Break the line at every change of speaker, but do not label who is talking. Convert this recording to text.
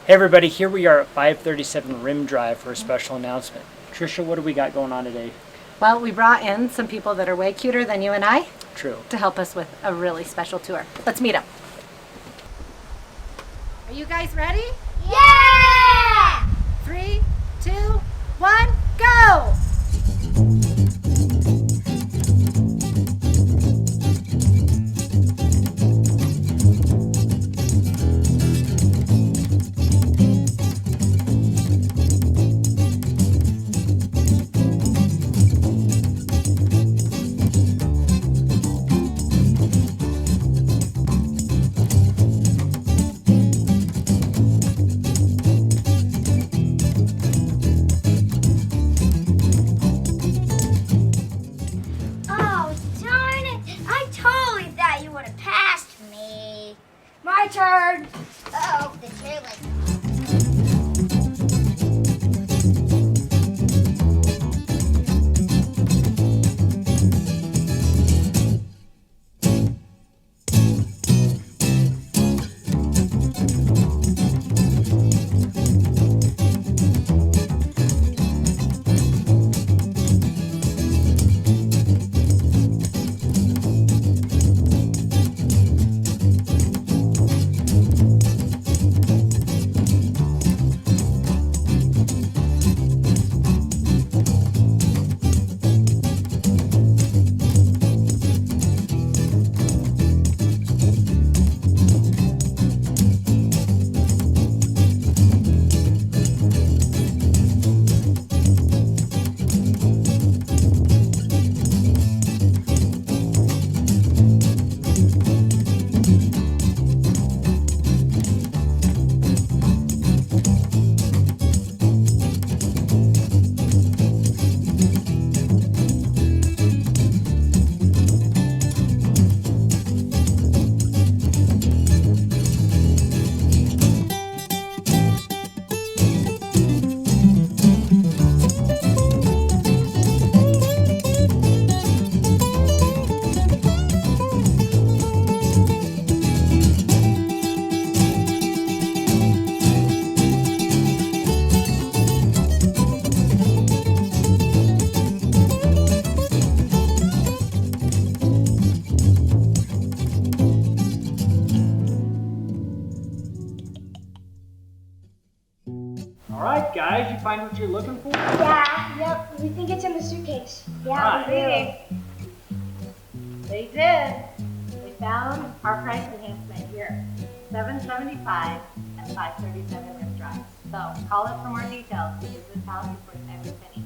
Hey everybody, here we are at 537 Rim Drive for a special announcement. Trisha, what do we got going on today?
Well, we brought in some people that are way cuter than you and I
True.
to help us with a really special tour. Let's meet them. Are you guys ready?
Yeah!
3, 2, 1, go!
Oh, darn it. I totally thought you would have passed me. My turn. Oh, the chairlift.
Alright guys, you find what you're looking for?
Yeah, yep. We think it's in the suitcase.
Ah,
They did. We found our price enhancement here. $775 at 537 Rim Drive. So call us for more details because this house is worth every penny.